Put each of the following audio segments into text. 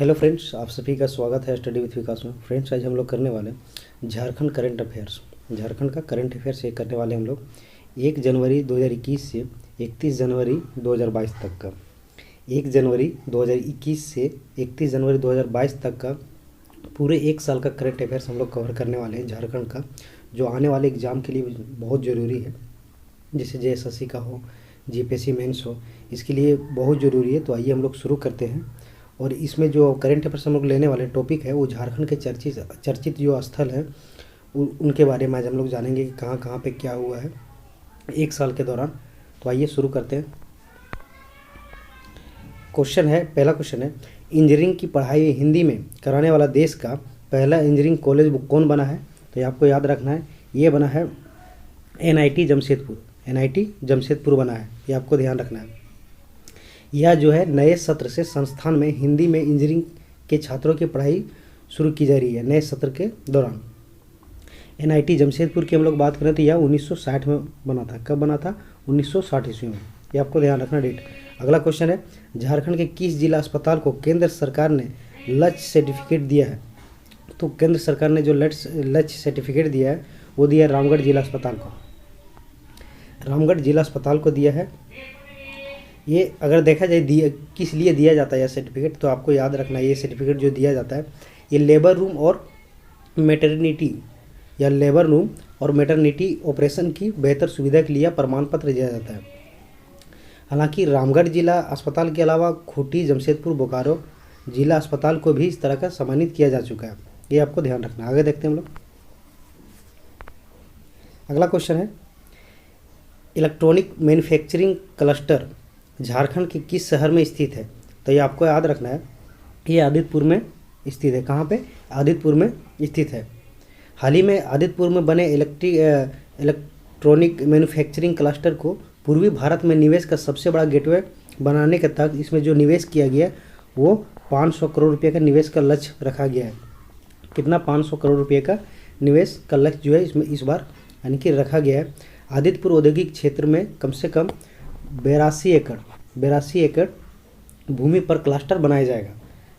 Hello friends, आप सभी का स्वागत है स्टडी विथ विकास में। फ्रेंड्स, आज हम लोग करने वाले झारखंड करंट अफेयर्स। झारखंड का करंट अफेयर्स ये करने वाले हम लोग 1 जनवरी 2021 से 31 जनवरी 2022 तक का। 1 जनवरी 2021 से 31 जनवरी 2022 तक का पूरे 1 साल का करंट अफेयर्स हम लोग कवर करने वाले हैं झारखंड का, जो आने वाले एग्ज़ाम के लिए बहुत ज़रूरी है। जैसे JSSC का हो, GPSC मेंस हो, इसके लिए बहुत ज़रूरी है। तो आइए हम लोग शुरू करते हैं। और इसमें जो करंट अफेयर्स हम लोग लेने वाले टॉपिक है वो झारखंड के चर्चित जो स्थल है उनके बारे में आज हम लोग जानेंगे कि कहाँ कहाँ पे क्या हुआ है 1 साल के दौरान। तो आइए शुरू करते हैं। पहला क्वेश्चन है, इंजीनियरिंग की पढ़ाई हिंदी में कराने वाला देश का पहला इंजीनियरिंग कॉलेज कौन बना है? तो ये आपको याद रखना है, ये बना है NIT जमशेदपुर। NIT जमशेदपुर बना है, ये आपको ध्यान रखना है। यह जो है नए सत्र से संस्थान में हिंदी में इंजीनियरिंग के छात्रों की पढ़ाई शुरू की जा रही है नए सत्र के दौरान। NIT जमशेदपुर की हम लोग बात करें तो यह 1960 में बना था। कब बना था? 1960 ईस्वी में। ये आपको ध्यान रखना डेट। अगला क्वेश्चन है, झारखंड के किस जिला अस्पताल को केंद्र सरकार ने लक्ष्य सर्टिफिकेट दिया है? तो केंद्र सरकार ने जो लक्ष्य सर्टिफिकेट दिया है वो दिया है रामगढ़ जिला अस्पताल को। रामगढ़ जिला अस्पताल को दिया है। ये अगर देखा जाए किस लिए दिया जाता है यह सर्टिफिकेट, तो आपको याद रखना है, ये सर्टिफिकेट जो दिया जाता है ये लेबर रूम और मैटरनिटी ऑपरेशन की बेहतर सुविधा के लिए प्रमाण पत्र दिया जाता है। हालांकि रामगढ़ जिला अस्पताल के अलावा खूंटी, जमशेदपुर, बोकारो जिला अस्पताल को भी इस तरह का सम्मानित किया जा चुका है। ये आपको ध्यान रखना है। आगे देखते हैं हम लोग। अगला क्वेश्चन है, इलेक्ट्रॉनिक मैन्युफैक्चरिंग क्लस्टर झारखंड के किस शहर में स्थित है? तो ये आपको याद रखना है, ये आदितपुर में स्थित है। कहाँ पे? आदितपुर में स्थित है। हाल ही में आदितपुर में बने इलेक्ट्रॉनिक मैन्युफैक्चरिंग क्लस्टर को पूर्वी भारत में निवेश का सबसे बड़ा गेटवे बनाने के तहत इसमें जो निवेश किया गया वो 500 करोड़ रुपये का निवेश का लक्ष्य रखा गया है। कितना? 500 करोड़ रुपये का निवेश का लक्ष्य जो है इसमें इस बार यानी कि रखा गया है। आदितपुर औद्योगिक क्षेत्र में कम से कम 82 एकड़ भूमि पर क्लस्टर बनाया जाएगा,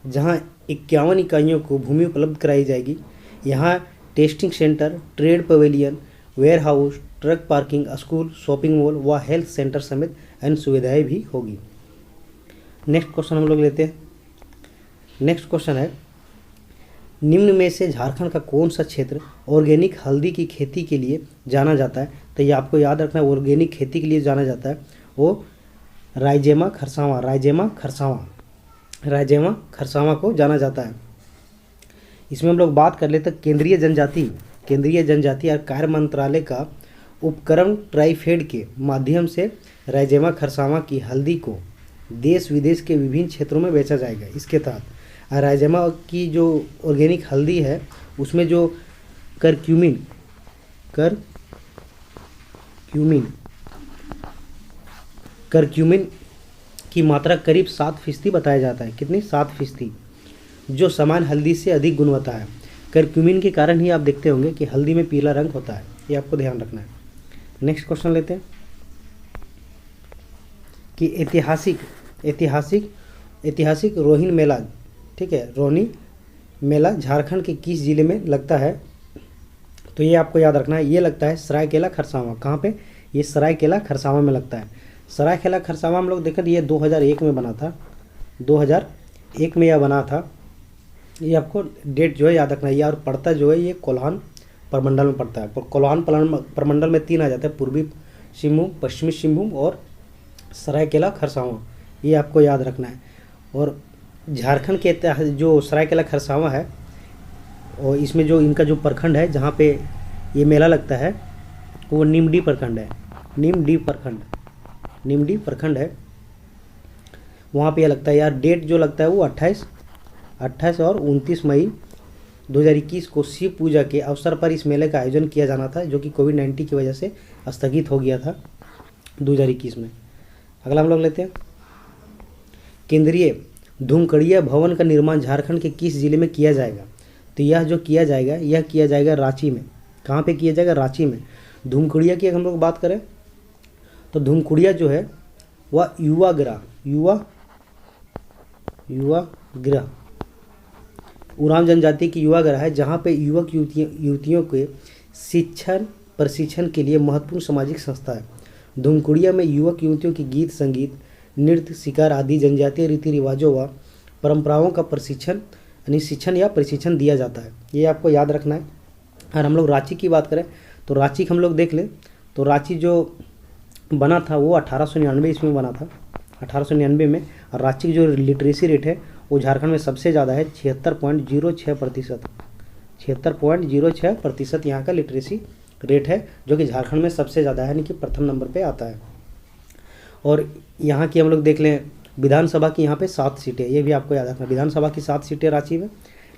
जहां 51 इकाइयों को भूमि उपलब्ध कराई जाएगी। यहां testing centre, trade pavilion, warehouse, truck parking, school, shopping mall व हेल्थ सेंटर समेत अन्य सुविधाएं भी होगी। नेक्स्ट क्वेश्चन हम लोग लेते हैं। नेक्स्ट क्वेश्चन है, निम्न में से झारखंड का कौन सा क्षेत्र ऑर्गेनिक हल्दी की खेती के लिए जाना जाता है? तो ये आपको याद रखना है, ऑर्गेनिक खेती के लिए जाना जाता है वो रायजेमा खरसावां को जाना जाता है। इसमें हम लोग बात कर लेते हैं केंद्रीय जनजाति और कार्य मंत्रालय का उपक्रम ट्राइफेड के माध्यम से रायजेमा खरसावां की हल्दी को देश विदेश के विभिन्न क्षेत्रों में बेचा जाएगा। इसके तहत रायजेमा की जो ऑर्गेनिक हल्दी है उसमें जो करक्यूमिन की मात्रा करीब 7% बताया जाता है। कितनी? 7%, जो समान हल्दी से अधिक गुणवत्ता है। करक्यूमिन के कारण ही आप देखते होंगे कि हल्दी में पीला रंग होता है। ये आपको ध्यान रखना है। नेक्स्ट क्वेश्चन लेते हैं कि ऐतिहासिक रोहिन मेला, ठीक है, रोहिनी मेला झारखंड के किस जिले में लगता है? तो ये आपको याद रखना है, ये लगता है सरायकेला खरसावां। कहाँ पे? ये सरायकेला खरसावां में लगता है। सरायकेला खरसावां हम लोग देखें तो ये 2001 में बना था। 2001 में यह बना था। ये आपको डेट जो है याद रखना है। ये और पड़ता जो है ये कोल्हान प्रमंडल में पड़ता है। कोल्हान प्रमंडल में 3 आ जाते हैं, पूर्वी सिंहभूम, पश्चिमी सिंहभूम और सरायकेला खरसावां। ये आपको याद रखना है। और झारखंड के जो सरायकेला खरसावां है और इसमें जो इनका जो प्रखंड है जहाँ पे ये मेला लगता है वो निमडी प्रखंड है। निमडी प्रखंड है, वहाँ पे यह लगता है। यार डेट जो लगता है वो 28 और 29 मई 2021 को शिव पूजा के अवसर पर इस मेले का आयोजन किया जाना था, जो कि कोविड-19 की वजह से स्थगित हो गया था 2021 में। अगला हम लोग लेते हैं, केंद्रीय धूमकड़िया भवन का निर्माण झारखंड के किस जिले में किया जाएगा? तो यह जो किया जाएगा रांची में। कहाँ पे किया जाएगा? रांची में। धूमकड़िया की अगर हम लोग बात करें तो धूमकुड़िया जो है वह युवा गृह उरांव जनजाति की युवागृह है जहाँ पे युवक युवतियों के शिक्षण प्रशिक्षण के लिए महत्वपूर्ण सामाजिक संस्था है। धूमकुड़िया में युवक युवतियों की गीत संगीत नृत्य शिकार आदि जनजातीय रीति रिवाजों व परंपराओं का प्रशिक्षण यानी शिक्षण या प्रशिक्षण दिया जाता है। ये आपको याद रखना है। और हम लोग रांची की बात करें तो रांची हम लोग देख लें तो रांची जो बना था वो 1899 ईस्वी में बना था, 1899 में। और रांची की जो लिटरेसी रेट है वो झारखंड में सबसे ज़्यादा है, 76.06%। 76.06% यहाँ का लिटरेसी रेट है, जो कि झारखंड में सबसे ज़्यादा है, यानी कि प्रथम नंबर पे आता है। और यहाँ की हम लोग देख लें विधानसभा की यहाँ पे 7 सीटें, ये भी आपको याद रखना। विधानसभा की 7 सीटें रांची में।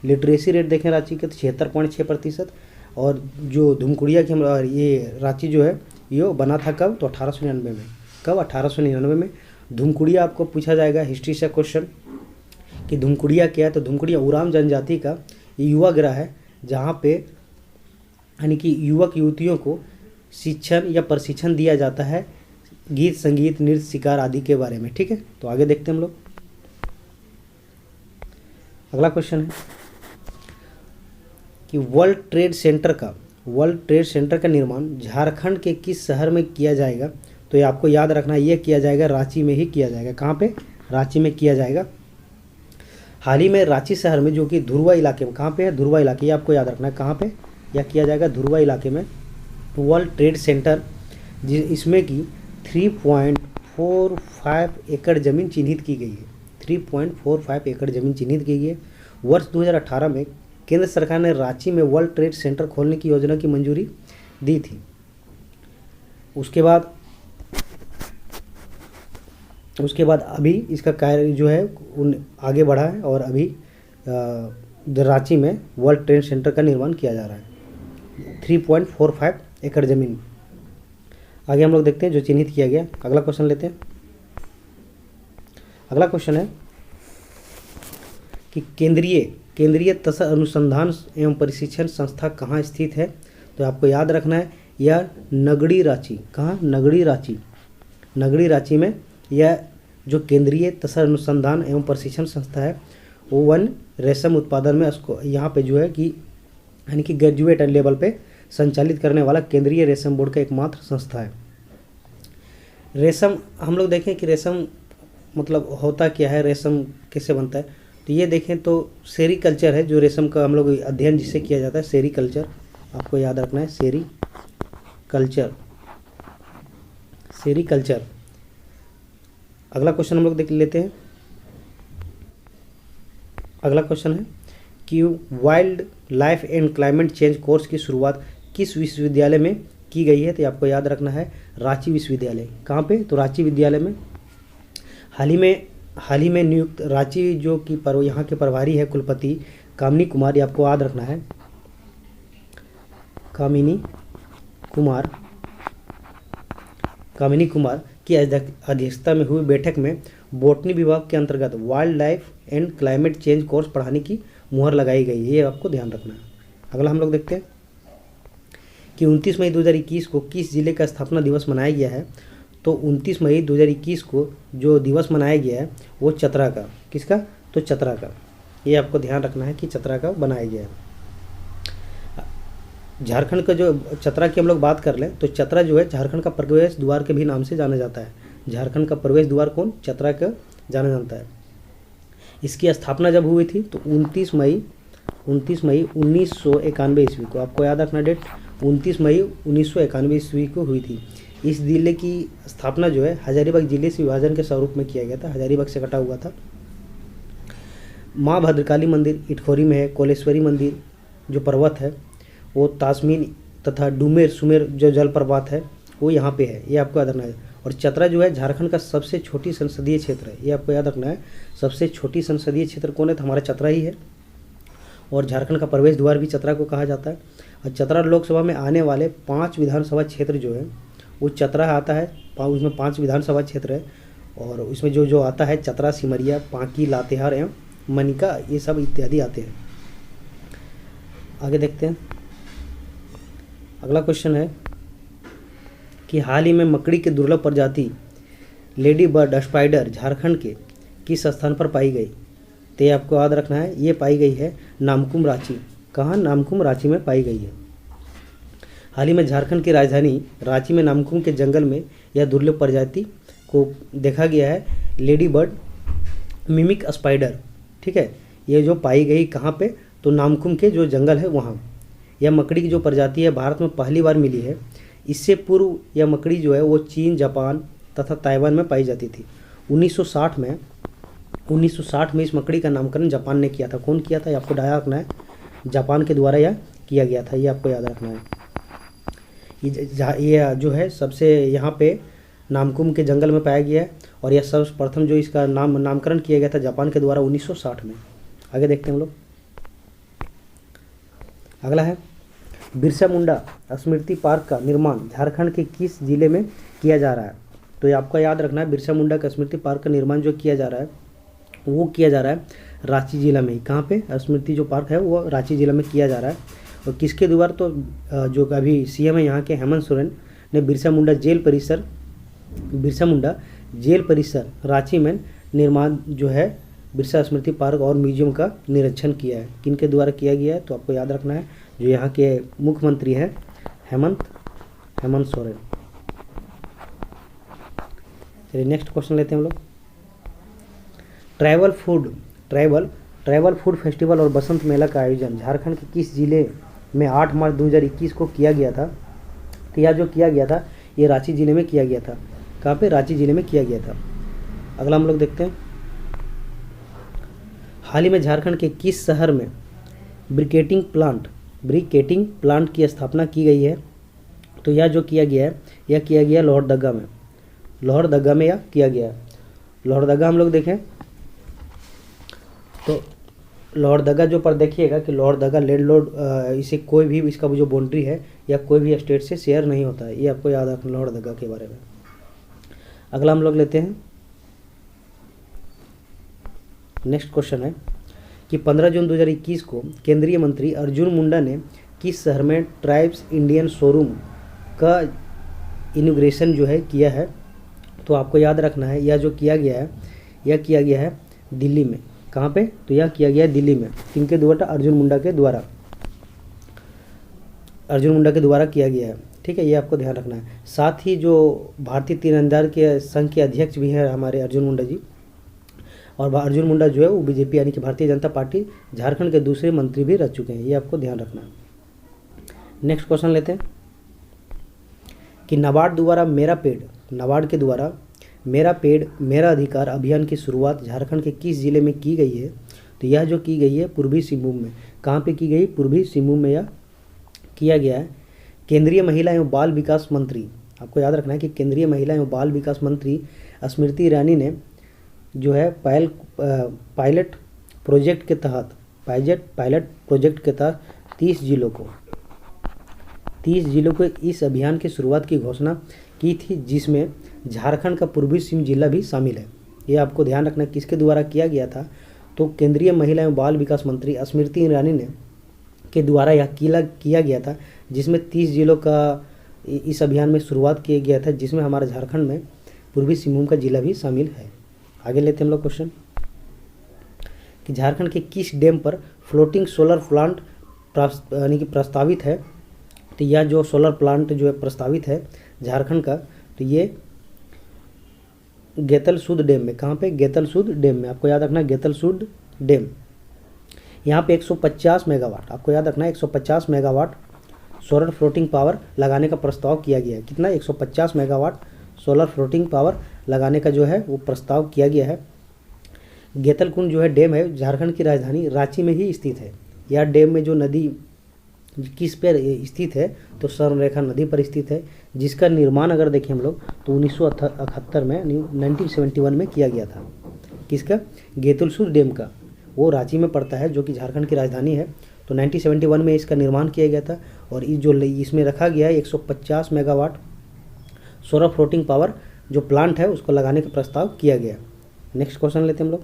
लिटरेसी रेट देखें रांची के तो 76.6%। और जो धूमकुड़िया की हम ये रांची जो है ये बना था कब, तो 1899 में। कब, 1899 में। धूमकुड़िया आपको पूछा जाएगा हिस्ट्री से क्वेश्चन कि धूमकुड़िया क्या है, तो धूमकुड़िया उरांव जनजाति का युवागृह है जहाँ पे यानी कि युवक युवतियों को शिक्षण या प्रशिक्षण दिया जाता है गीत संगीत नृत्य शिकार आदि के बारे में। ठीक है, तो आगे देखते हैं हम लोग। अगला क्वेश्चन है कि वर्ल्ड ट्रेड सेंटर का निर्माण झारखंड के किस शहर में किया जाएगा, तो ये आपको याद रखना है, ये किया जाएगा रांची में ही किया जाएगा। कहाँ पे, रांची में किया जाएगा। हाल ही में रांची शहर में जो कि धुरवा इलाके में, कहाँ पे है, धुरवा इलाके, ये आपको याद रखना है कहाँ पे यह किया जाएगा, धुरवा इलाके में वर्ल्ड ट्रेड सेंटर, इसमें की 3.45 एकड़ ज़मीन चिन्हित की गई है। 3.45 एकड़ ज़मीन चिन्हित की गई है। वर्ष 2018 में केंद्र सरकार ने रांची में वर्ल्ड ट्रेड सेंटर खोलने की योजना की मंजूरी दी थी। उसके बाद अभी इसका कार्य जो है आगे बढ़ा है और अभी रांची में वर्ल्ड ट्रेड सेंटर का निर्माण किया जा रहा है। 3.45 एकड़ ज़मीन। आगे हम लोग देखते हैं जो चिन्हित किया गया। अगला क्वेश्चन लेते हैं। अगला क्वेश्चन है कि केंद्रीय तथा अनुसंधान एवं प्रशिक्षण संस्था कहाँ स्थित है, तो आपको याद रखना है यह नगड़ी रांची। कहाँ, नगड़ी रांची में यह जो केंद्रीय तथा अनुसंधान एवं प्रशिक्षण संस्था है वो वन रेशम उत्पादन में उसको यहाँ पे जो है कि यानी कि ग्रेजुएट लेवल पे संचालित करने वाला केंद्रीय रेशम बोर्ड का एकमात्र संस्था है। रेशम हम लोग देखें कि रेशम मतलब होता क्या है, रेशम कैसे बनता है, तो ये देखें तो सेरीकल्चर है जो रेशम का हम लोग अध्ययन जिसे किया जाता है, सेरीकल्चर आपको याद रखना है, सेरीकल्चर। अगला क्वेश्चन हम लोग देख लेते हैं। अगला क्वेश्चन है कि wild life and climate change course की शुरुआत किस विश्वविद्यालय में की गई है, तो आपको याद रखना है रांची विश्वविद्यालय। कहाँ पे, तो रांची विद्यालय में। हाल ही में नियुक्त रांची जो कि यहाँ के प्रभारी है कुलपति कामिनी कुमार, ये आपको याद रखना है, कामिनी कुमार की अध्यक्षता में हुई बैठक में बॉटनी विभाग के अंतर्गत wild life and climate change course पढ़ाने की मुहर लगाई गई है, ये आपको ध्यान रखना है। अगला हम लोग देखते हैं कि 29 मई 2021 को किस जिले का स्थापना दिवस मनाया गया है, तो 29 मई 2021 को जो दिवस मनाया गया है वो चतरा का, किसका, तो चतरा का, ये आपको ध्यान रखना है कि चतरा का बनाया गया है। झारखंड का जो चतरा की हम लोग बात कर लें तो चतरा जो है झारखंड का प्रवेश द्वार के भी नाम से जाना जाता है। झारखंड का प्रवेश द्वार कौन, चतरा का जाना जाता है। इसकी स्थापना जब हुई थी तो 29 मई 1991 ईस्वी को, आपको याद रखना डेट, 29 मई 1991 ईस्वी को हुई थी। इस जिले की स्थापना जो है हजारीबाग जिले से विभाजन के स्वरूप में किया गया था, हजारीबाग से कटा हुआ था। माँ भद्रकाली मंदिर इटखोरी में है। कोलेश्वरी मंदिर जो पर्वत है वो तासमीन तथा डूमेर सुमेर जो जलप्रपात है वो यहाँ पे है, ये आपको याद रखना है। और चतरा जो है झारखंड का सबसे छोटी संसदीय क्षेत्र है, ये आपको याद रखना है। सबसे छोटी संसदीय क्षेत्र कौन है, तो हमारा चतरा ही है। और झारखंड का प्रवेश द्वार भी चतरा को कहा जाता है। और चतरा लोकसभा में आने वाले 5 विधानसभा क्षेत्र जो है वो चतरा आता है, उसमें 5 विधानसभा क्षेत्र है। और उसमें जो आता है चतरा, सिमरिया, पांकी, लातेहार एवं मनिका, ये सब इत्यादि आते हैं। आगे देखते हैं। अगला क्वेश्चन है कि हाल ही में मकड़ी की दुर्लभ प्रजाति लेडी बर्ड स्पाइडर झारखंड के किस स्थान पर पाई गई, तो ये आपको याद रखना है, ये पाई गई है नामकुम रांची। कहाँ? नामकुम रांची में पाई गई है। हाल ही में झारखंड की राजधानी रांची में नामकुम के जंगल में यह दुर्लभ प्रजाति को देखा गया है, लेडी बर्ड मिमिक स्पाइडर। ठीक है, ये जो पाई गई कहाँ पे? तो नामकुम के जो जंगल है वहाँ। यह मकड़ी की जो प्रजाति है भारत में पहली बार मिली है। इससे पूर्व यह मकड़ी जो है वो चीन, जापान तथा ताइवान में पाई जाती थी। 1960 में इस मकड़ी का नामकरण जापान ने किया था। कौन किया था? ये आपको याद रखना है, जापान के द्वारा यह किया गया था, ये आपको याद रखना है। ये जो है सबसे यहाँ पे नामकुम के जंगल में पाया गया है और यह सर्वप्रथम जो इसका नामकरण किया गया था जापान के द्वारा 1960 में। आगे देखते हैं हम लोग। अगला है बिरसा मुंडा स्मृति पार्क का निर्माण झारखंड के किस जिले में किया जा रहा है? तो ये आपको याद रखना है, बिरसा मुंडा का स्मृति पार्क का निर्माण जो किया जा रहा है वो किया जा रहा है रांची जिला में ही। कहाँ पे? स्मृति जो पार्क है वो रांची जिला में किया जा रहा है। और किसके द्वारा? तो जो अभी सीएम है यहाँ के हेमंत सोरेन ने बिरसा मुंडा जेल परिसर रांची में निर्माण जो है बिरसा स्मृति पार्क और म्यूजियम का निरीक्षण किया है। किनके द्वारा किया गया है? तो आपको याद रखना है, जो यहाँ के मुख्यमंत्री हैं हेमंत सोरेन। चलिए नेक्स्ट क्वेश्चन लेते हैं हम लोग। ट्राइबल फूड फेस्टिवल और बसंत मेला का आयोजन झारखंड के किस जिले में 8 मार्च 2021 को किया गया था? तो यह जो किया गया था ये रांची जिले में किया गया था। कहाँ पे? रांची जिले में किया गया था। अगला हम लोग देखते हैं, हाल ही में झारखंड के किस शहर में ब्रिकेटिंग प्लांट की स्थापना की गई है? तो यह जो किया गया है यह किया गया लोहरदगा में यह किया गया है। लोहरदगा हम लोग देखें तो लोहरदगा जो पर देखिएगा कि लोहरदगा लैंडलॉर्ड, इसे कोई भी इसका जो बाउंड्री है या कोई भी स्टेट से शेयर नहीं होता है। ये आपको याद रखना लोहरदगा के बारे में। अगला हम लोग लेते हैं, नेक्स्ट क्वेश्चन है कि 15 जून 2021 को केंद्रीय मंत्री अर्जुन मुंडा ने किस शहर में ट्राइब्स इंडियन शोरूम का इनॉग्रेशन जो है किया है? तो आपको याद रखना है, यह जो किया गया है यह किया गया है दिल्ली में। कहाँ पे? तो यह किया गया है दिल्ली में। किनके द्वारा? अर्जुन मुंडा के द्वारा किया गया है। ठीक है, ये आपको ध्यान रखना है। साथ ही जो भारतीय तीरंदाज के संघ के अध्यक्ष भी हैं हमारे अर्जुन मुंडा जी, और अर्जुन मुंडा जो है वो बीजेपी यानी कि भारतीय जनता पार्टी झारखंड के दूसरे मंत्री भी रह चुके हैं। ये आपको ध्यान रखना है। नेक्स्ट क्वेश्चन लेते हैं कि नाबार्ड के द्वारा मेरा पेड़ मेरा अधिकार अभियान की शुरुआत झारखंड के किस जिले में की गई है? तो यह जो की गई है पूर्वी सिंहभूम में। कहाँ पे की गई? पूर्वी सिंहभूम में यह किया गया है। केंद्रीय महिला एवं बाल विकास मंत्री, आपको याद रखना है कि केंद्रीय महिला एवं बाल विकास मंत्री स्मृति ईरानी ने जो है पायलट प्रोजेक्ट के तहत 30 जिलों को इस अभियान की शुरुआत की घोषणा की थी, जिसमें झारखंड का पूर्वी सिंह जिला भी शामिल है। ये आपको ध्यान रखना किसके द्वारा किया गया था? तो केंद्रीय महिला एवं बाल विकास मंत्री स्मृति ईरानी ने के द्वारा यह किया गया था, जिसमें 30 जिलों का इस अभियान में शुरुआत किया गया था, जिसमें हमारे झारखंड में पूर्वी सिंहभूम का जिला भी शामिल है। आगे लेते हैं हम लोग क्वेश्चन कि झारखंड के किस डैम पर फ्लोटिंग सोलर प्लांट यानी कि प्रस्तावित है? तो यह जो सोलर प्लांट जो है प्रस्तावित है झारखंड का, तो ये गेतलसूद डैम में। कहाँ पे? गेतलसूद डैम में। आपको याद रखना है गेतलसूद डैम। यहाँ पे 150 मेगावाट, आपको याद रखना है 150 मेगावाट सोलर फ्लोटिंग पावर लगाने का प्रस्ताव किया गया है। कितना? 150 मेगावाट सोलर फ्लोटिंग पावर लगाने का जो है वो प्रस्ताव किया गया है। गेतलकुंड जो है डैम है झारखंड की राजधानी रांची में ही स्थित है। यह डैम में जो नदी किस पर स्थित है? तो स्वर्णरेखा नदी पर स्थित है, जिसका निर्माण अगर देखें हम लोग तो 1978 में 1971 में किया गया था। किसका? गेतलसूद डैम का। वो रांची में पड़ता है जो कि झारखंड की राजधानी है। तो 1971 में इसका निर्माण किया गया था और इसमें रखा गया है 150 मेगावाट सोलर फ्लोटिंग पावर जो प्लांट है उसको लगाने का प्रस्ताव किया गया। नेक्स्ट क्वेश्चन लेते हैं हम लोग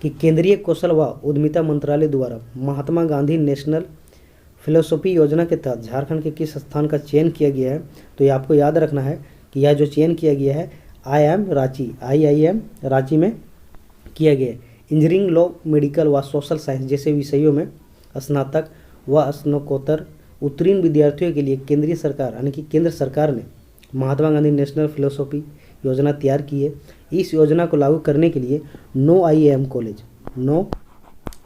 कि केंद्रीय कौशल व उद्यमिता मंत्रालय द्वारा महात्मा गांधी नेशनल फिलोसफी योजना के तहत झारखंड के किस स्थान का चयन किया गया है? तो ये आपको याद रखना है कि यह जो चयन किया गया है IIM रांची में किया गया है। इंजीनियरिंग, लॉ, मेडिकल व सोशल साइंस जैसे विषयों में स्नातक व स्नातकोत्तर उत्तीर्ण विद्यार्थियों के लिए केंद्रीय सरकार यानी कि केंद्र सरकार ने महात्मा गांधी नेशनल फिलोसॉफी योजना तैयार की है। इस योजना को लागू करने के लिए 9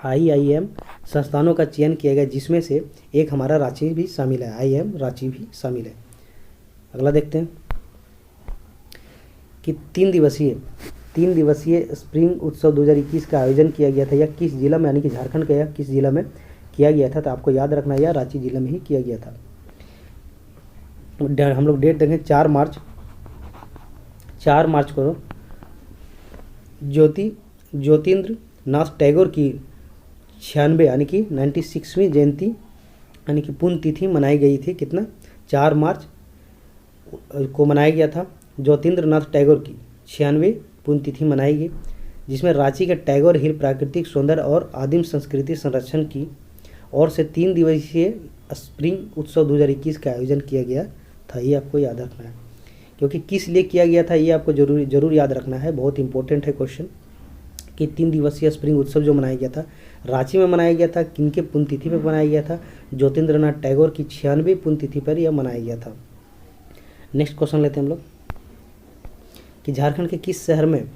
IIM संस्थानों का चयन किया गया, जिसमें से एक हमारा रांची भी शामिल है, IIM रांची भी शामिल है। अगला देखते हैं कि 3 दिवसीय स्प्रिंग उत्सव 2021 का आयोजन किया गया था, या किस जिला में यानी कि झारखंड का या किस जिला में किया गया था। तो आपको याद रखना है या रांची जिले में ही किया गया था। हम लोग डेट देखें 4 मार्च को ज्योतिन्द्र नाथ टैगोर की 96 यानी कि 96वीं जयंती यानी कि पुण्यतिथि मनाई गई थी। कितना 4 मार्च को मनाया गया था। ज्योतिन्द्र नाथ टैगोर की 96वीं पुण्यतिथि मनाई गई, जिसमें रांची के टैगोर हिल प्राकृतिक सौंदर्य और आदिम संस्कृति संरक्षण की ओर से 3 दिवसीय स्प्रिंग उत्सव 2021 का आयोजन किया गया था। ये आपको याद रखना है, क्योंकि किस लिए किया गया था ये आपको जरूर याद रखना है, बहुत इंपॉर्टेंट है क्वेश्चन कि 3 दिवसीय स्प्रिंग उत्सव जो मनाया गया था रांची में मनाया गया था, किनके पुण्यतिथि पर मनाया गया था। ज्योतिन्द्र नाथ टैगोर की 96वीं पुण्यतिथि पर यह मनाया गया था। नेक्स्ट क्वेश्चन लेते हैं हम लोग कि झारखंड के किस शहर में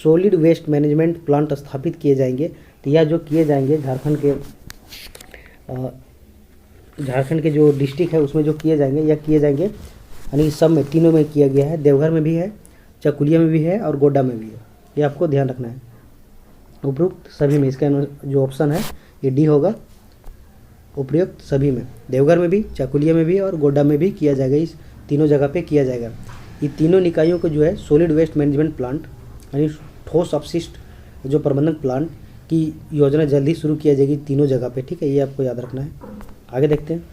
सॉलिड वेस्ट मैनेजमेंट प्लांट स्थापित किए जाएंगे। तो यह जो किए जाएंगे झारखंड के जो डिस्ट्रिक्ट है उसमें जो किए जाएंगे यानी सब में, तीनों में किया गया है। देवघर में भी है, चकुलिया में भी है और गोड्डा में भी है। ये आपको ध्यान रखना है। उपयुक्त सभी में, इसका जो ऑप्शन है ये डी होगा। उपयुक्त सभी में, देवघर में भी, चकुलिया में भी और गोड्डा में भी किया जाएगा। इस तीनों जगह पे किया जाएगा। ये तीनों निकायों को जो है सॉलिड वेस्ट मैनेजमेंट प्लांट यानी ठोस अपशिष्ट जो प्रबंधन प्लांट की योजना जल्दी शुरू किया जाएगी तीनों जगह पे। ठीक है, ये आपको याद रखना है। आगे देखते हैं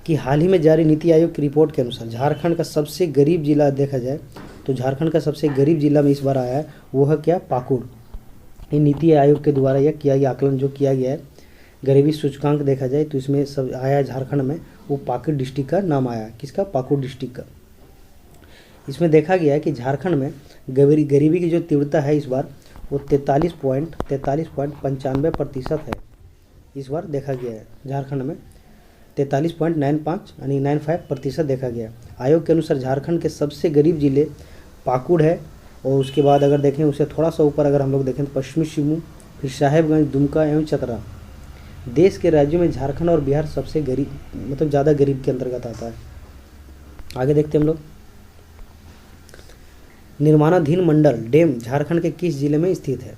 कि हाल ही में जारी नीति आयोग की रिपोर्ट के अनुसार झारखंड का सबसे गरीब जिला देखा जाए तो झारखंड का सबसे गरीब जिला में इस बार आया है, वो है क्या, पाकुड़। ये नीति आयोग के द्वारा यह किया गया आकलन जो किया गया है, गरीबी सूचकांक देखा जाए तो इसमें सब आया झारखंड में, वो पाकुड़ डिस्ट्रिक्ट का नाम आया। किसका, पाकुड़ डिस्ट्रिक्ट का। इसमें देखा गया है कि झारखंड में गरीबी की जो तीव्रता है इस बार वो 43.95% है। इस बार देखा गया है झारखंड में 43.95 यानी 95% देखा गया। आयोग के अनुसार झारखंड के सबसे गरीब जिले पाकुड़ है, और उसके बाद अगर देखें उसे थोड़ा सा ऊपर अगर हम लोग देखें तो पश्चिमी सिंहभूम, फिर साहेबगंज, दुमका एवं चतरा। देश के राज्यों में झारखंड और बिहार सबसे गरीब मतलब ज़्यादा गरीब के अंतर्गत आता है। आगे देखते हैं हम लोग, निर्माणाधीन मंडल डैम झारखंड के किस जिले में स्थित है।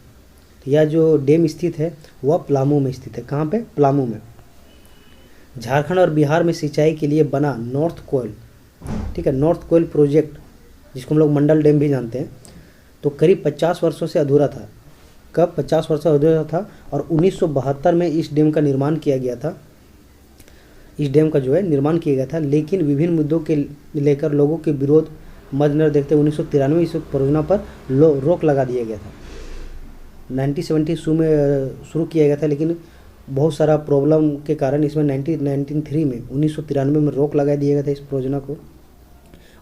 यह जो डैम स्थित है वह पलामू में स्थित है। कहाँ पे, पलामू में। झारखंड और बिहार में सिंचाई के लिए बना नॉर्थ कोयल, ठीक है, नॉर्थ कोयल प्रोजेक्ट जिसको हम लोग मंडल डैम भी जानते हैं, तो करीब 50 वर्षों से अधूरा था। कब, 50 वर्षों से अधूरा था, और 1972 में इस डैम का निर्माण किया गया था। इस डैम का जो है निर्माण किया गया था, लेकिन विभिन्न मुद्दों के लेकर लोगों के विरोध मद्देनजर देखते 1993 इस परियोजना पर रोक लगा दिया गया था। 1970 में शुरू किया गया था, लेकिन बहुत सारा प्रॉब्लम के कारण इसमें 1993 में 1993 में रोक लगा दिया गया था इस परियोजना को।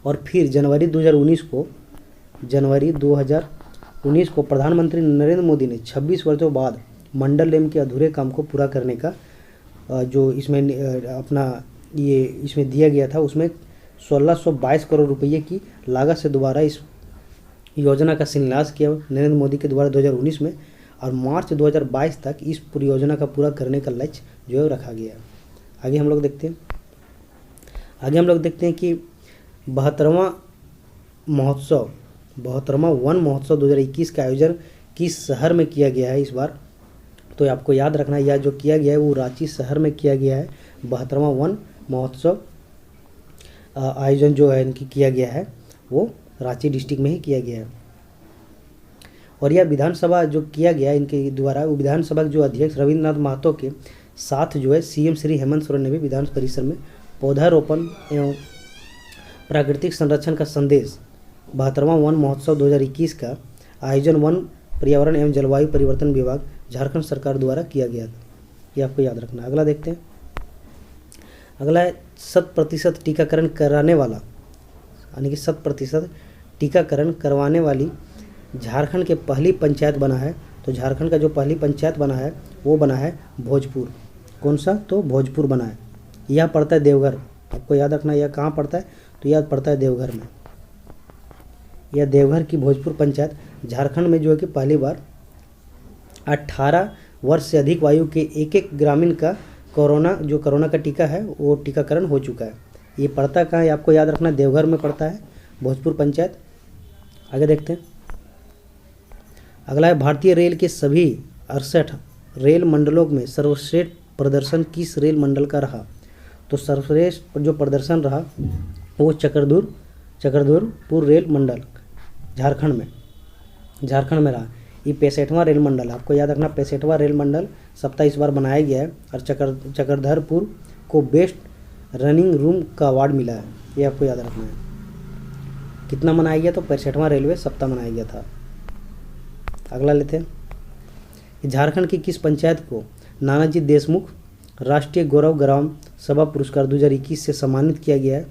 और फिर जनवरी 2019 को प्रधानमंत्री नरेंद्र मोदी ने 26 वर्षों बाद मंडल डैम के अधूरे काम को पूरा करने का जो इसमें अपना ये इसमें दिया गया था, उसमें 1622 करोड़ रुपये की लागत से दोबारा इस योजना का शिलान्यास किया नरेंद्र मोदी के द्वारा 2019 में, और मार्च 2022 तक इस परियोजना का पूरा करने का लक्ष्य जो है रखा गया। आगे हम लोग देखते हैं कि 72वां वन महोत्सव 2021 का आयोजन किस शहर में किया गया है इस बार। तो आपको याद रखना है, यह जो किया गया है वो रांची शहर में किया गया है। 72वां वन महोत्सव आयोजन जो है इनकी किया गया है वो रांची डिस्ट्रिक्ट में ही किया गया है। और यह विधानसभा जो किया गया इनके द्वारा, वो विधानसभा के जो अध्यक्ष रविंद्रनाथ महतो के साथ जो है सीएम श्री हेमंत सोरेन ने भी विधान परिसर में पौधारोपण एवं प्राकृतिक संरक्षण का संदेश 72वां वन महोत्सव 2021 का आयोजन वन, पर्यावरण एवं जलवायु परिवर्तन विभाग झारखंड सरकार द्वारा किया गया था। ये आपको याद रखना है। अगला देखते हैं, अगला है 100% टीकाकरण कराने वाला, यानी कि 100% टीकाकरण करवाने वाली झारखंड के पहली पंचायत बना है तो झारखंड का जो पहली पंचायत बना है वो बना है भोजपुर। कौन सा? तो भोजपुर बना है। यह पड़ता है देवघर, आपको याद रखना यह कहाँ पड़ता है, तो यह पड़ता है देवघर में। यह देवघर की भोजपुर पंचायत झारखंड में जो है कि पहली बार 18 वर्ष से अधिक आयु के एक एक ग्रामीण का कोरोना का टीका है वो टीकाकरण हो चुका है। ये पड़ता कहाँ है आपको याद रखना, देवघर में पड़ता है भोजपुर पंचायत। आगे देखते हैं। अगला है भारतीय रेल के सभी 68 रेल मंडलों में सर्वश्रेष्ठ प्रदर्शन किस रेल मंडल का रहा? तो सर्वश्रेष्ठ जो प्रदर्शन रहा वो चक्रधरपुर रेल मंडल झारखंड में रहा। ये 65वां रेल मंडल है, आपको याद रखना 65वां रेल मंडल सप्ताह इस बार बनाया गया है और चक्रधरपुर को बेस्ट रनिंग रूम का अवार्ड मिला है, ये आपको याद रखना है। कितना मनाया गया? तो 65वां रेलवे सप्ताह मनाया गया था। अगला लेते हैं। झारखंड की किस पंचायत को नानाजी देशमुख राष्ट्रीय गौरव ग्राम सभा पुरस्कार 2021 से सम्मानित किया गया है?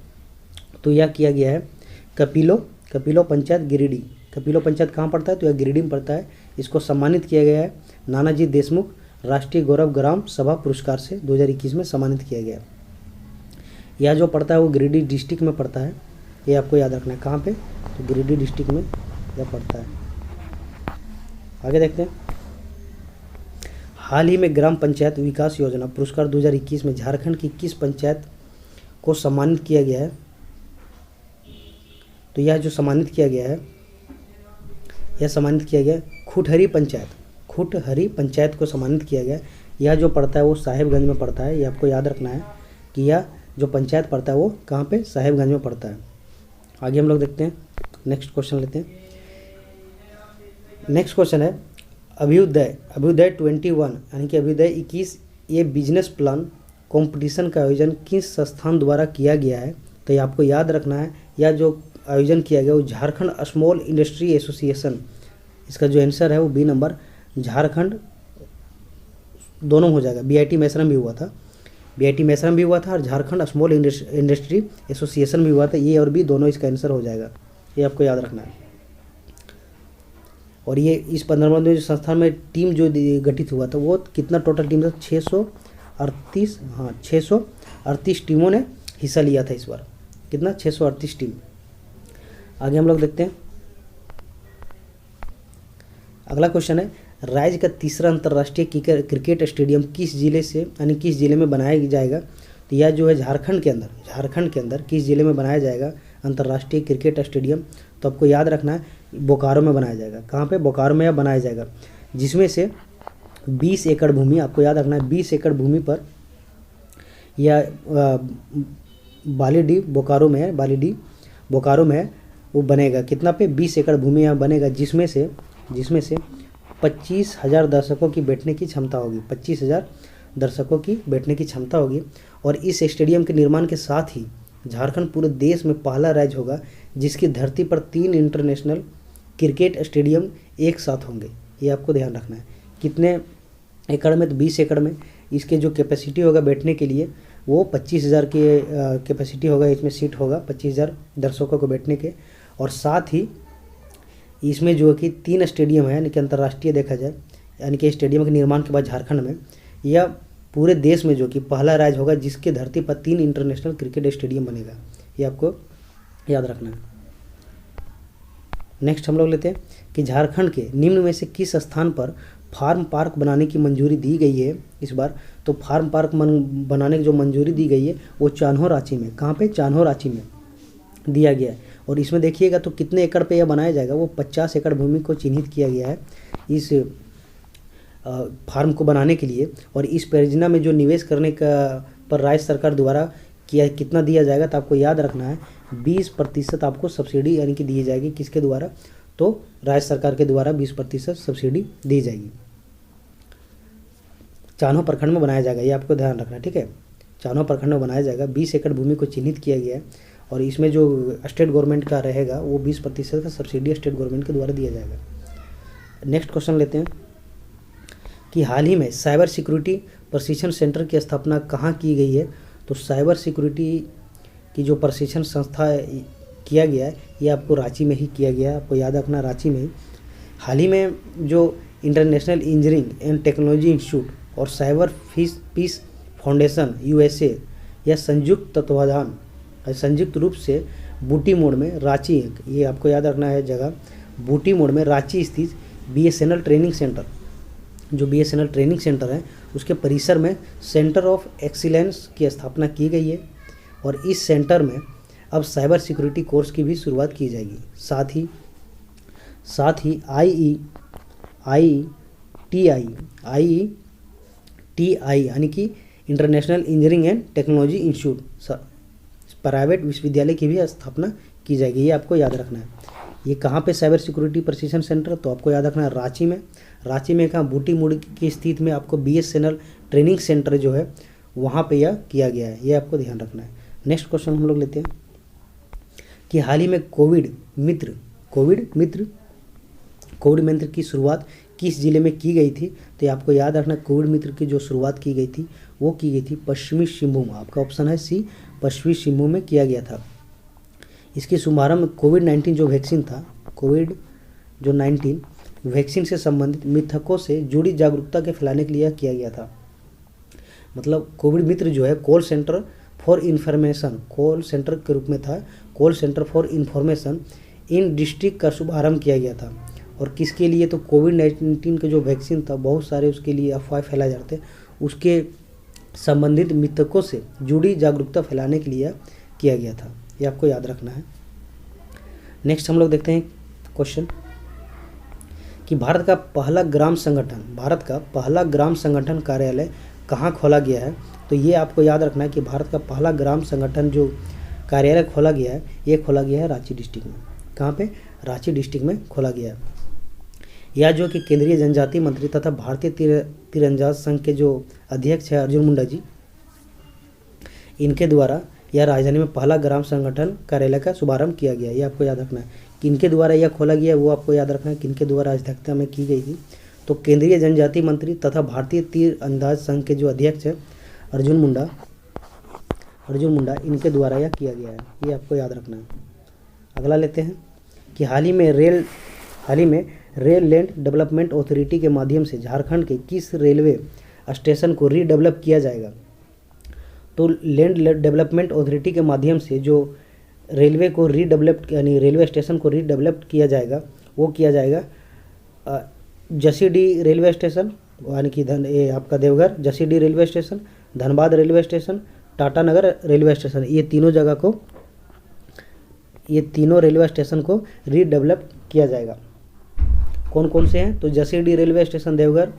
तो यह किया गया है कपिलो पंचायत गिरिडीह। कपिलो पंचायत कहाँ पड़ता है? तो यह गिरिडीह में पड़ता है। इसको सम्मानित किया गया है नानाजी देशमुख राष्ट्रीय गौरव ग्राम सभा पुरस्कार से 2021 में सम्मानित किया गया। यह जो पड़ता है वो गिरिडीह डिस्ट्रिक्ट में पड़ता है, ये आपको याद रखना है। कहाँ पे? तो गिरिडीह डिस्ट्रिक्ट में यह पड़ता है। आगे देखते हैं। हाल ही में ग्राम पंचायत विकास योजना पुरस्कार 2021 में झारखंड की किस पंचायत को सम्मानित किया गया है? तो यह जो सम्मानित किया गया है यह सम्मानित किया गया खुटहरी पंचायत को सम्मानित किया गया। यह जो पड़ता है वो साहेबगंज में पड़ता है, ये आपको याद रखना है कि यह जो पंचायत पड़ता है वो कहाँ पे? साहेबगंज में पड़ता है। आगे हम लोग देखते हैं, नेक्स्ट क्वेश्चन लेते हैं। नेक्स्ट क्वेश्चन है अभ्युदय 21 यानी कि अभ्युदय 21 ये बिजनेस प्लान कंपटीशन का आयोजन किस संस्थान द्वारा किया गया है? तो ये आपको याद रखना है, यह जो आयोजन किया गया वो झारखंड स्मॉल इंडस्ट्री एसोसिएशन, इसका जो आंसर है वो बी नंबर झारखंड, दोनों हो जाएगा। बीआईटी मैसरम भी हुआ था और झारखंड स्मॉल इंडस्ट्री एसोसिएशन भी हुआ था, ये और भी दोनों इसका आंसर हो जाएगा, ये आपको याद रखना है। और ये इस 15 में जो संस्थान में टीम जो गठित हुआ था वो कितना टोटल टीम था? 638 टीमों ने हिस्सा लिया था इस बार। कितना? 638 टीम। आगे हम लोग देखते हैं। अगला क्वेश्चन है राज्य का तीसरा अंतर्राष्ट्रीय क्रिकेट स्टेडियम किस जिले में बनाया जाएगा? तो यह जो है झारखंड के अंदर किस जिले में बनाया जाएगा अंतर्राष्ट्रीय क्रिकेट स्टेडियम? तो आपको याद रखना है बोकारो में बनाया जाएगा। कहाँ पे? बोकारो में यह बनाया जाएगा, जिसमें से 20 एकड़ भूमि, आपको याद रखना है 20 एकड़ भूमि पर यह बालीडीह बोकारो में है वो बनेगा। कितना पे? 20 एकड़ भूमि यहाँ बनेगा, जिसमें से 25,000 दर्शकों की बैठने की क्षमता होगी। 25,000 दर्शकों की बैठने की क्षमता होगी। और इस स्टेडियम के निर्माण के साथ ही झारखंड पूरे देश में पहला राज्य होगा जिसकी धरती पर 3 इंटरनेशनल क्रिकेट स्टेडियम एक साथ होंगे, ये आपको ध्यान रखना है। कितने एकड़ में? तो 20 एकड़ में। इसके जो कैपेसिटी होगा बैठने के लिए वो 25,000 की कैपेसिटी होगा, इसमें सीट होगा 25,000 दर्शकों को बैठने के। और साथ ही इसमें जो कि 3 स्टेडियम है, यानी कि अंतर्राष्ट्रीय देखा जाए, यानी कि स्टेडियम के निर्माण के बाद झारखंड में यह पूरे देश में जो कि पहला राज्य होगा जिसके धरती पर 3 इंटरनेशनल क्रिकेट स्टेडियम बनेगा, ये आपको याद रखना है। नेक्स्ट हम लोग लेते हैं कि झारखंड के निम्न में से किस स्थान पर फार्म पार्क बनाने की मंजूरी दी गई है इस बार? तो फार्म पार्क बनाने की जो मंजूरी दी गई है वो चान्हो रांची में। कहाँ पे? चान्हो रांची में दिया गया है। और इसमें देखिएगा तो कितने एकड़ पे यह बनाया जाएगा, वो 50 एकड़ भूमि को चिन्हित किया गया है इस फार्म को बनाने के लिए। और इस परियोजना में जो निवेश करने का पर राज्य सरकार द्वारा कितना दिया जाएगा? तो आपको याद रखना है 20% आपको सब्सिडी यानी कि दी जाएगी। किसके द्वारा? तो राज्य सरकार के द्वारा 20% सब्सिडी दी जाएगी। चान्हो प्रखंड में बनाया जाएगा, ये आपको ध्यान रखना है, ठीक है। चान्हो प्रखंड में बनाया जाएगा। 20 एकड़ भूमि को चिन्हित किया गया है और इसमें जो स्टेट गवर्नमेंट का रहेगा वो 20% का सब्सिडी स्टेट गवर्नमेंट के द्वारा दिया जाएगा। नेक्स्ट क्वेश्चन लेते हैं कि हाल ही में साइबर सिक्योरिटी प्रशिक्षण सेंटर की स्थापना कहाँ की गई है? तो साइबर सिक्योरिटी की जो प्रशिक्षण संस्था किया गया है ये आपको रांची में ही किया गया है, आपको याद रखना रांची में ही। हाल ही में जो international engineering and technology institute और साइबर पीस फाउंडेशन USA या संयुक्त रूप से बूटी मोड़ में रांची, ये आपको याद रखना है जगह, बूटी मोड़ में रांची स्थित BSNL ट्रेनिंग सेंटर, जो BSNL ट्रेनिंग सेंटर है उसके परिसर में सेंटर ऑफ एक्सीलेंस की स्थापना की गई है और इस सेंटर में अब साइबर सिक्योरिटी कोर्स की भी शुरुआत की जाएगी। साथ ही IETI यानी कि international engineering and technology institute private विश्वविद्यालय की भी स्थापना की जाएगी। ये आपको याद रखना है। ये कहाँ पे साइबर सिक्योरिटी प्रशिक्षण सेंटर, तो आपको याद रखना है रांची में कहाँ, बूटी मोड़ की स्थिति में आपको BSNL ट्रेनिंग सेंटर जो है वहाँ पे यह किया गया है, ये आपको ध्यान रखना है। नेक्स्ट क्वेश्चन हम लोग लेते हैं कि हाल ही में कोविड मित्र की शुरुआत किस जिले में की गई थी, तो ये आपको याद रखना, कोविड मित्र की जो शुरुआत की गई थी वो की गई थी पश्चिमी सिंहभूम, आपका ऑप्शन है C, पश्चिमी सिंहभूम में किया गया था। इसके शुभारंभ कोविड-19 जो वैक्सीन था, कोविड-19 वैक्सीन से संबंधित मिथकों से जुड़ी जागरूकता के फैलाने के लिए किया गया था। मतलब कोविड मित्र जो है call centre for information, call centre के रूप में था, call centre for information in district का शुभारंभ किया गया था। और किसके लिए, तो कोविड-19 का जो वैक्सीन था बहुत सारे उसके लिए अफवाह फैलाए जाते हैं, उसके संबंधित मिथकों से जुड़ी जागरूकता फैलाने के लिए किया गया था, ये आपको याद रखना है। नेक्स्ट हम लोग देखते हैं क्वेश्चन कि भारत का पहला ग्राम संगठन कार्यालय कहाँ खोला गया है, तो ये आपको याद रखना है कि भारत का पहला ग्राम संगठन जो कार्यालय खोला गया है ये खोला गया है रांची डिस्ट्रिक्ट में। कहाँ पे, रांची डिस्ट्रिक्ट में खोला गया है। यह जो कि केंद्रीय जनजातीय मंत्री तथा भारतीय तीरंदाज संघ के जो अध्यक्ष है अर्जुन मुंडा जी, इनके द्वारा यह राजधानी में पहला ग्राम संगठन कार्यालय का शुभारंभ किया गया। ये आपको याद रखना है किनके द्वारा यह खोला गया, वो आपको याद रखना है किनके द्वारा अध्यक्षता में की गई थी, तो केंद्रीय जनजातीय मंत्री तथा भारतीय तीरंदाज संघ के जो अध्यक्ष है अर्जुन मुंडा, इनके द्वारा यह किया गया है, ये आपको याद रखना है। अगला लेते हैं कि हाल ही में रेल लैंड डेवलपमेंट अथॉरिटी के माध्यम से झारखंड के किस रेलवे स्टेशन को रीडेवलप किया जाएगा, तो लैंड डेवलपमेंट अथॉरिटी के माध्यम से जो रेलवे को रीडेवलप यानी रेलवे स्टेशन को रीडेवलप किया जाएगा वो किया जाएगा जसीडीह रेलवे स्टेशन, यानी कि आपका Deoghar Jasidih railway station, Dhanbad railway station, Tatanagar railway station, ये तीनों रेलवे स्टेशन को रीडेवलप किया जाएगा। कौन कौन से हैं, तो Jasidih railway station Deoghar,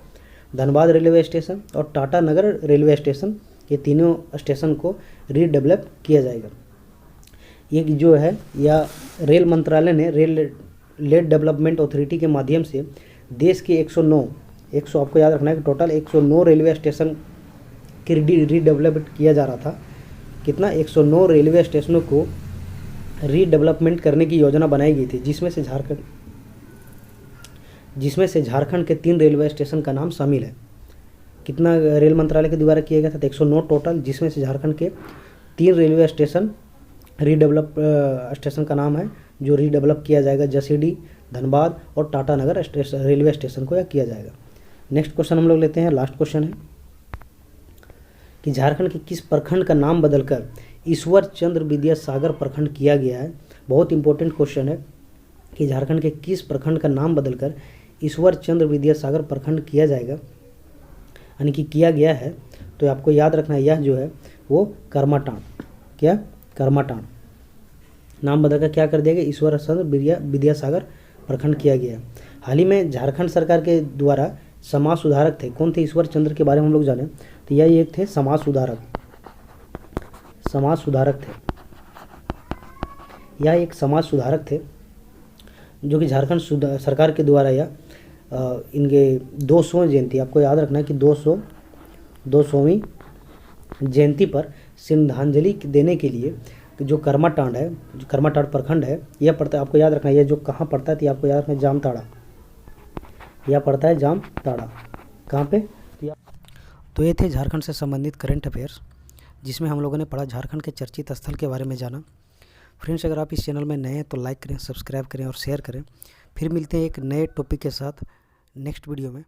Dhanbad railway station और टाटानगर रेलवे स्टेशन, ये तीनों स्टेशन को रीडेवलप किया जाएगा। ये जो है या रेल मंत्रालय ने रेल डेवलपमेंट अथॉरिटी के माध्यम से देश के 100 आपको याद रखना है कि टोटल 109 रेलवे स्टेशन की रीडेवलपमेंट किया जा रहा था। कितना, 109 रेलवे स्टेशनों को रीडेवलपमेंट करने की योजना बनाई गई थी, जिसमें से झारखंड के 3 रेलवे स्टेशन का नाम शामिल है। कितना रेल मंत्रालय के द्वारा किया गया था, 109 टोटल, जिसमें से झारखंड के 3 रेलवे स्टेशन रीडेवलप स्टेशन का नाम है जो रीडेवलप किया जाएगा, जसीडीह, धनबाद और टाटानगर रेलवे स्टेशन को यह किया जाएगा। नेक्स्ट क्वेश्चन हम लोग लेते हैं, लास्ट क्वेश्चन है कि झारखंड के किस प्रखंड का नाम बदलकर ईश्वर चंद्र विद्यासागर प्रखंड किया गया है। बहुत इंपॉर्टेंट क्वेश्चन है कि झारखंड के किस प्रखंड का नाम बदलकर ईश्वर चंद्र विद्यासागर प्रखंड किया जाएगा, यानी कि किया गया है, तो आपको याद रखना है यह जो है वो करमाटांड, क्या करमाटांड नाम बदलकर क्या कर दिया गया, ईश्वर चंद्र विद्यासागर प्रखंड किया गया है। हाल ही में झारखंड सरकार के द्वारा समाज सुधारक थे, कौन थे, ईश्वर चंद्र के बारे में हम लोग जाने, तो यह एक थे समाज सुधारक थे, यह एक समाज सुधारक थे जो कि झारखंड सरकार के द्वारा या इनके 200वीं जयंती, आपको याद रखना है कि 200वीं जयंती पर श्रद्धांजलि देने के लिए जो करमाटांड है, जो करमाटांड प्रखंड है, यह पड़ता है, आपको याद रखना है यह जो कहाँ पड़ता है, तो आपको याद रखना है जामताड़ा, यह पड़ता है जामताड़ा, कहाँ पे, तो ये थे झारखंड से संबंधित करंट अफेयर्स, जिसमें हम लोगों ने पढ़ा झारखंड के चर्चित स्थल के बारे में जाना। फ्रेंड्स, अगर आप इस चैनल में नए हैं तो लाइक करें, सब्सक्राइब करें और शेयर करें। फिर मिलते हैं एक नए टॉपिक के साथ नेक्स्ट वीडियो में